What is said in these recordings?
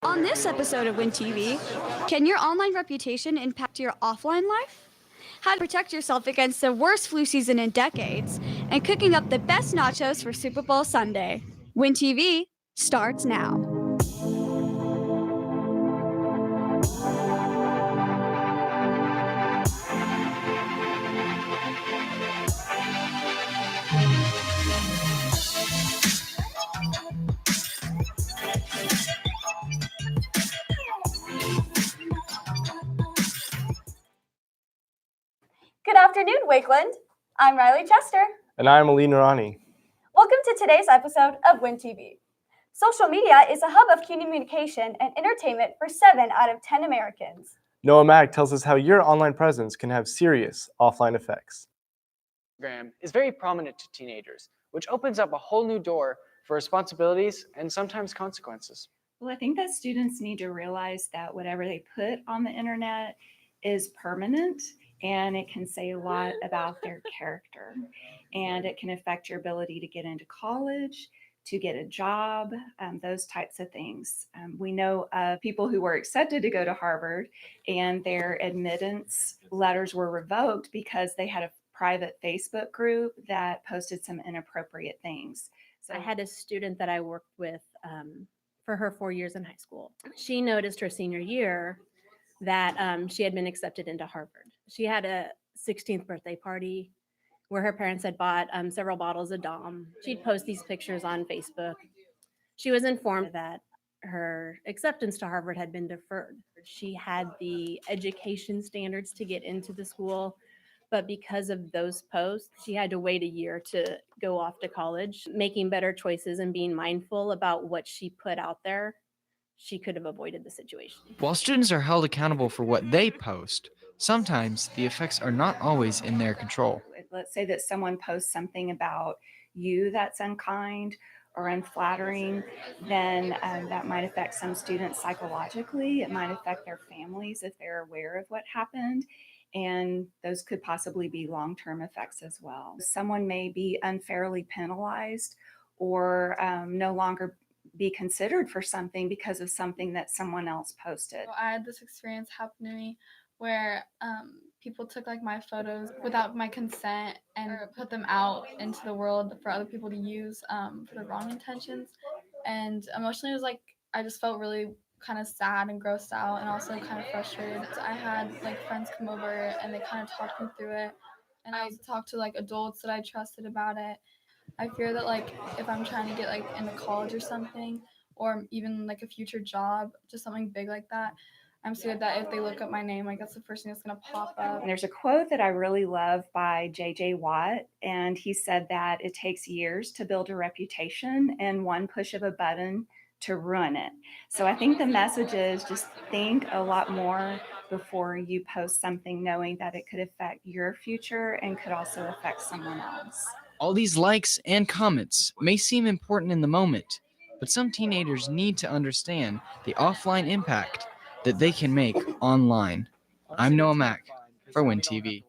On this episode of Win TV, can your online reputation impact your offline life? How to protect yourself against the worst flu season in decades, and cooking up the best nachos for Super Bowl Sunday. Win TV starts now. Good afternoon, Wakeland. I'm Riley Chester. And I'm Ali Noorani. Welcome to today's episode of Win TV. Social media is a hub of communication and entertainment for 7 out of 10 Americans. Noah Mack tells us how your online presence can have serious offline effects. Instagram is very prominent to teenagers, which opens up a whole new door for responsibilities and sometimes consequences. Well, I think that students need to realize that whatever they put on the internet is permanent, and it can say a lot about their character, and it can affect your ability to get into college, to get a job, those types of things. We know of people who were accepted to go to Harvard and their admittance letters were revoked because they had a private Facebook group that posted some inappropriate things. So I had a student that I worked with for her 4 years in high school. She noticed her senior year that she had been accepted into Harvard. She had a 16th birthday party where her parents had bought several bottles of Dom. She'd post these pictures on Facebook. She was informed that her acceptance to Harvard had been deferred. She had the education standards to get into the school, but because of those posts, she had to wait a year to go off to college. Making better choices and being mindful about what she put out there, she could have avoided the situation. While students are held accountable for what they post, sometimes the effects are not always in their control. Let's say that someone posts something about you that's unkind or unflattering, then that might affect some students psychologically. It might affect their families if they're aware of what happened. And those could possibly be long-term effects as well. Someone may be unfairly penalized or no longer be considered for something because of something that someone else posted. I had this experience happen to me where people took like my photos without my consent and put them out into the world for other people to use for the wrong intentions. And emotionally, it was like I just felt really kind of sad and grossed out and also kind of frustrated. So I had like friends come over and they kind of talked me through it. And I talked to like adults that I trusted about it. I fear that like if I'm trying to get like into college or something, or even like a future job, just something big like that, I'm scared that if they look up my name, like that's the first thing that's going to pop up. And there's a quote that I really love by J.J. Watt, and he said that it takes years to build a reputation and one push of a button to ruin it. So I think the message is just think a lot more before you post something, knowing that it could affect your future and could also affect someone else. All these likes and comments may seem important in the moment, but some teenagers need to understand the offline impact that they can make online. I'm Noah Mack for Win TV.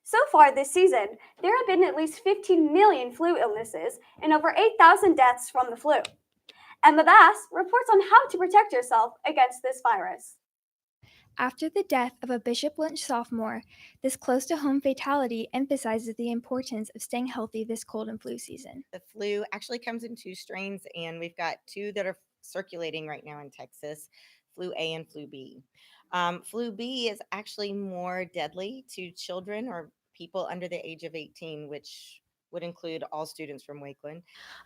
So far this season, there have been at least 15 million flu illnesses and over 8,000 deaths from the flu. Emma Bass reports on how to protect yourself against this virus. After the death of a Bishop Lynch sophomore, this close-to-home fatality emphasizes the importance of staying healthy this cold and flu season. The flu actually comes in 2 strains, and we've got 2 that are circulating right now in Texas, flu A and flu B. Flu B is actually more deadly to children or people under the age of 18, which would include all students from Wakeland.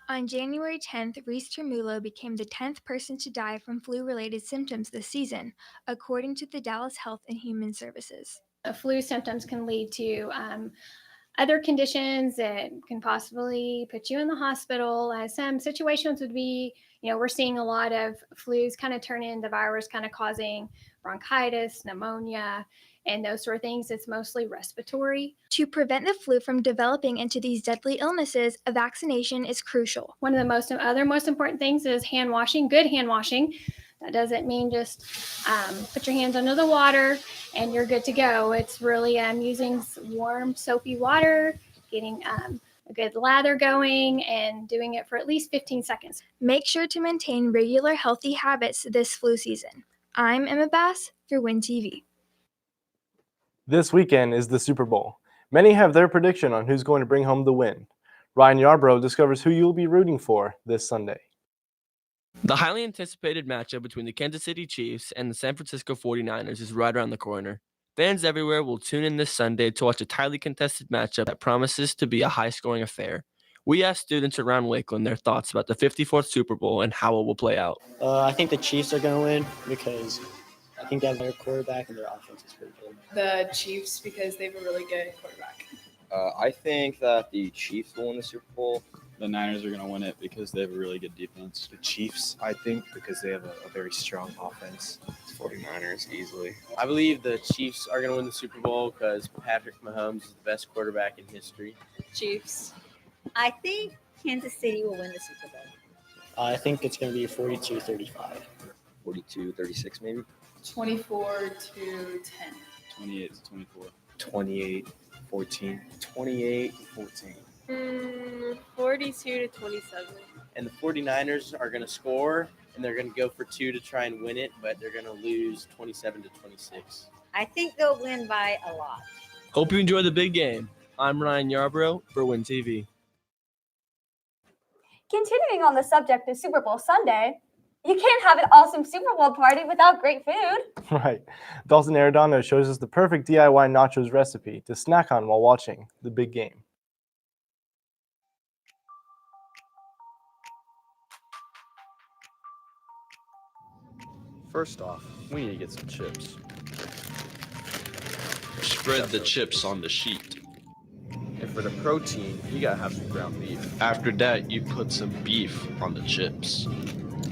On January 10th, Reese Termulo became the 10th person to die from flu-related symptoms this season, according to the Dallas Health and Human Services. Flu symptoms can lead to other conditions that can possibly put you in the hospital. Some situations would be, we're seeing a lot of flus kind of turn into virus, kind of causing bronchitis, pneumonia, and those sort of things. It's mostly respiratory. To prevent the flu from developing into these deadly illnesses, a vaccination is crucial. One of the other most important things is hand washing, good hand washing. That doesn't mean just put your hands under the water and you're good to go. It's really using warm, soapy water, getting a good lather going and doing it for at least 15 seconds. Make sure to maintain regular healthy habits this flu season. I'm Emma Bass for Win TV. This weekend is the Super Bowl. Many have their prediction on who's going to bring home the win. Ryan Yarbrough discovers who you'll be rooting for this Sunday. The highly anticipated matchup between the Kansas City Chiefs and the San Francisco 49ers is right around the corner. Fans everywhere will tune in this Sunday to watch a tightly contested matchup that promises to be a high-scoring affair. We asked students around Lakeland their thoughts about the 54th Super Bowl and how it will play out. I think the Chiefs are going to win because I think they have their quarterback and their offense is pretty good. The Chiefs because they have a really good quarterback. I think that the Chiefs will win the Super Bowl. The Niners are going to win it because they have a really good defense. The Chiefs, I think, because they have a very strong offense. It's 49ers easily. I believe the Chiefs are going to win the Super Bowl because Patrick Mahomes is the best quarterback in history. Chiefs. I think Kansas City will win the Super Bowl. I think it's going to be 42-35. 42-36 maybe? 24-10. 28-24. 28-14. 28-14. 42-27. And the 49ers are going to score, and they're going to go for two to try and win it, but they're going to lose 27-26. I think they'll win by a lot. Hope you enjoy the big game. I'm Ryan Yarbrough for Win TV. Continuing on the subject of Super Bowl Sunday, you can't have an awesome Super Bowl party without great food. Right. Dalton Arredondo shows us the perfect DIY nachos recipe to snack on while watching the big game. First off, we need to get some chips. Spread the chips on the sheet. And for the protein, you gotta have some ground beef. After that, you put some beef on the chips.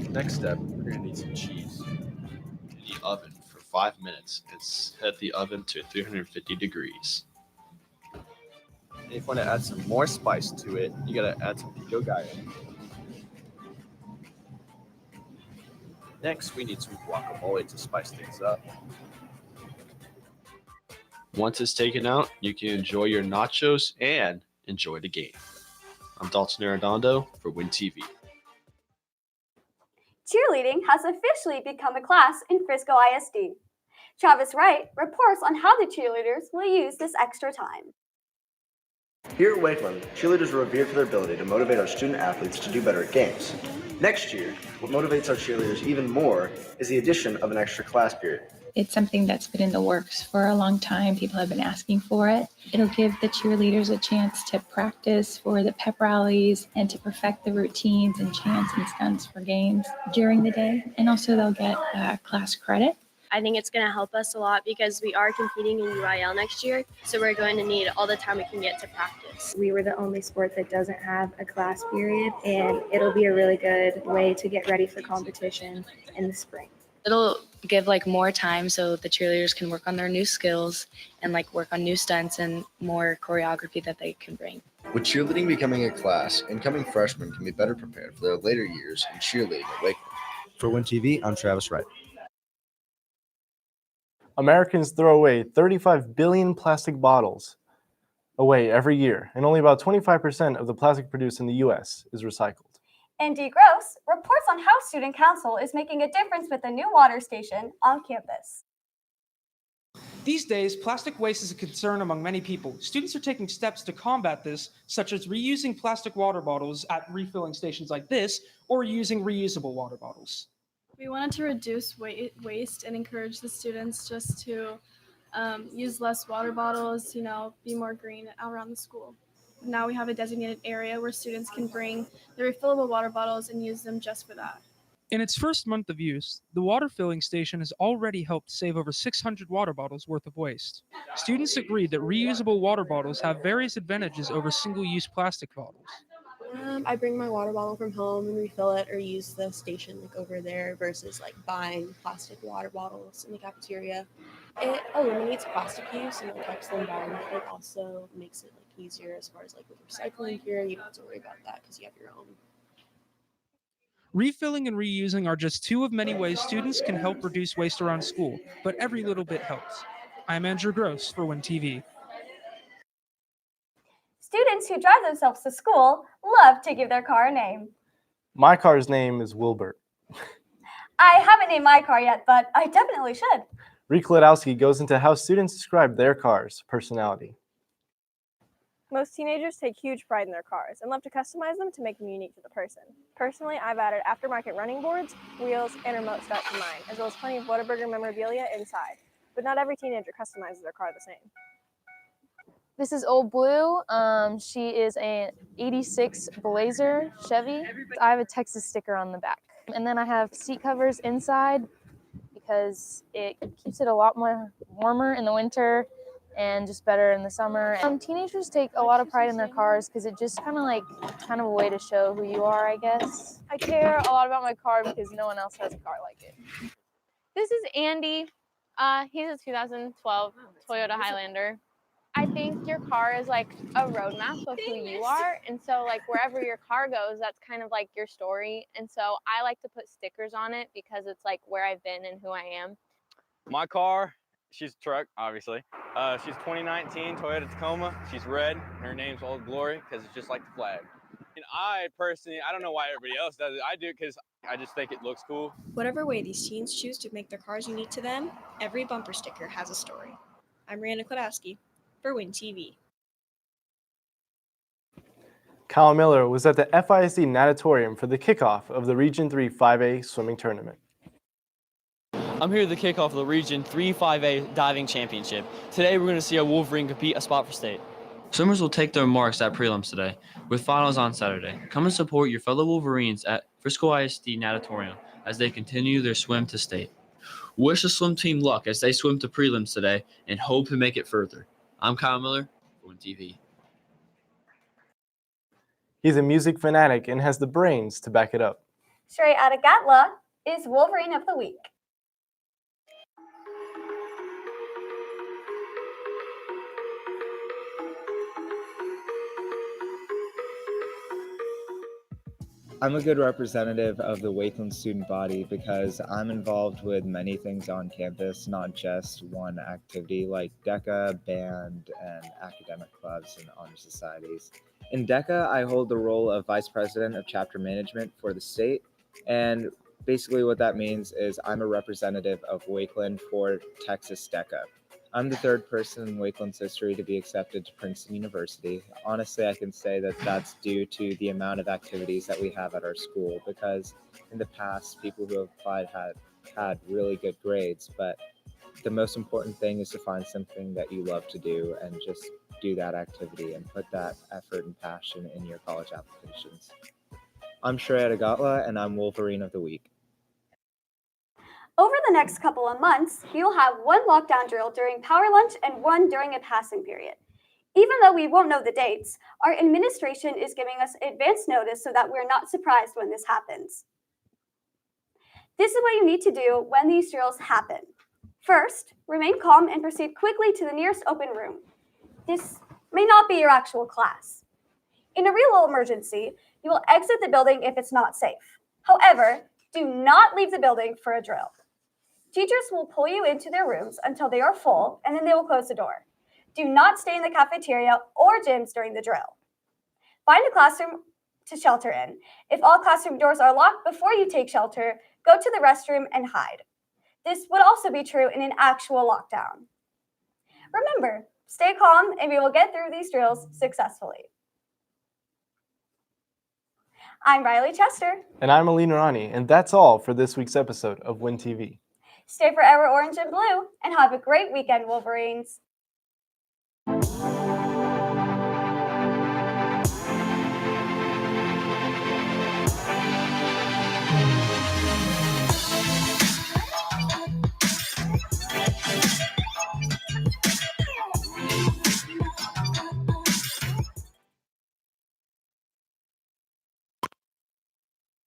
Next step, we're gonna need some cheese. In the oven for 5 minutes and set the oven to 350 degrees. And if you want to add some more spice to it, you gotta add some pico gallo. Next, we need some guacamole to spice things up. Once it's taken out, you can enjoy your nachos and enjoy the game. I'm Dalton Arredondo for Win TV. Cheerleading has officially become a class in Frisco ISD. Travis Wright reports on how the cheerleaders will use this extra time. Here at Wakeland, cheerleaders are revered for their ability to motivate our student athletes to do better at games. Next year, what motivates our cheerleaders even more is the addition of an extra class period. It's something that's been in the works for a long time. People have been asking for it. It'll give the cheerleaders a chance to practice for the pep rallies and to perfect the routines and chants and stunts for games during the day. And also they'll get class credit. I think it's going to help us a lot because we are competing in UIL next year. So we're going to need all the time we can get to practice. We were the only sport that doesn't have a class period, and it'll be a really good way to get ready for competition in the spring. It'll give more time so the cheerleaders can work on their new skills and work on new stunts and more choreography that they can bring. With cheerleading becoming a class, incoming freshmen can be better prepared for their later years in cheerleading at Lakeland. For Win TV, I'm Travis Wright. Americans throw away 35 billion plastic bottles away every year, and only about 25% of the plastic produced in the U.S. is recycled. And Dee Gross reports on how Student Council is making a difference with a new water station on campus. These days, plastic waste is a concern among many people. Students are taking steps to combat this, such as reusing plastic water bottles at refilling stations like this, or using reusable water bottles. We wanted to reduce waste and encourage the students just to use less water bottles, be more green around the school. Now we have a designated area where students can bring their refillable water bottles and use them just for that. In its first month of use, the water filling station has already helped save over 600 water bottles worth of waste. Students agreed that reusable water bottles have various advantages over single-use plastic bottles. I bring my water bottle from home and refill it or use the station over there versus buying plastic water bottles in the cafeteria. It eliminates plastic use and it protects the environment. It also makes it easier as far as with recycling here. You don't have to worry about that because you have your own. Refilling and reusing are just two of many ways students can help reduce waste around school, but every little bit helps. I'm Andrew Gross for Win TV. Students students who drive themselves to school love to give their car a name. My car's name is Wilbert. I haven't named my car yet, but I definitely should. Reek Ledowski goes into how students describe their car's personality. Most teenagers take huge pride in their cars and love to customize them to make them unique to the person. Personally, I've added aftermarket running boards, wheels, and remote start to mine, as well as plenty of Whataburger memorabilia inside. But not every teenager customizes their car the same. This is Old Blue. She is an 86 Blazer Chevy. I have a Texas sticker on the back. And then I have seat covers inside because it keeps it a lot more warmer in the winter and just better in the summer. Teenagers take a lot of pride in their cars because it just kind of a way to show who you are, I guess. I care a lot about my car because no one else has a car like it. This is Andy. He's a 2012 Toyota Highlander. I think your car is like a roadmap of who you are. And so like wherever your car goes, that's kind of like your story. And so I like to put stickers on it because it's like where I've been and who I am. My car, she's a truck, obviously. She's 2019 Toyota Tacoma. She's red. Her name's Old Glory because it's just like the flag. And I personally, I don't know why everybody else does it. I do it because I just think it looks cool. Whatever way these teens choose to make their cars unique to them, every bumper sticker has a story. I'm Rihanna Kladowski for Win TV. Kyle Miller was at the FISD Natatorium for the kickoff of the Region 3 5A swimming tournament. I'm here to the kickoff of the Region 3 5A Diving Championship. Today we're going to see a Wolverine compete a spot for state. Swimmers will take their marks at prelims today, with finals on Saturday. Come and support your fellow Wolverines at Frisco ISD Natatorium as they continue their swim to state. Wish the swim team luck as they swim to prelims today and hope to make it further. I'm Kyle Miller, Win TV. He's a music fanatic and has the brains to back it up. Straight out of Gatla is Wolverine of the Week. I'm a good representative of the Wakeland student body because I'm involved with many things on campus, not just one activity like DECA, band, and academic clubs and honor societies. In DECA, I hold the role of Vice President of Chapter Management for the state, and basically what that means is I'm a representative of Wakeland for Texas DECA. I'm the third person in Wakeland's history to be accepted to Princeton University. Honestly, I can say that that's due to the amount of activities that we have at our school, because in the past, people who have applied had really good grades, but the most important thing is to find something that you love to do and just do that activity and put that effort and passion in your college applications. I'm Shreyat Agatla, and I'm Wolverine of the Week. Over the next couple of months, we will have one lockdown drill during power lunch and one during a passing period. Even though we won't know the dates, our administration is giving us advance notice so that we're not surprised when this happens. This is what you need to do when these drills happen. First, remain calm and proceed quickly to the nearest open room. This may not be your actual class. In a real emergency, you will exit the building if it's not safe. However, do not leave the building for a drill. Teachers will pull you into their rooms until they are full, and then they will close the door. Do not stay in the cafeteria or gyms during the drill. Find a classroom to shelter in. If all classroom doors are locked before you take shelter, go to the restroom and hide. This would also be true in an actual lockdown. Remember, stay calm and we will get through these drills successfully. I'm Riley Chester. And I'm Aline Rani, and that's all for this week's episode of Win TV. Stay forever orange and blue, and have a great weekend, Wolverines.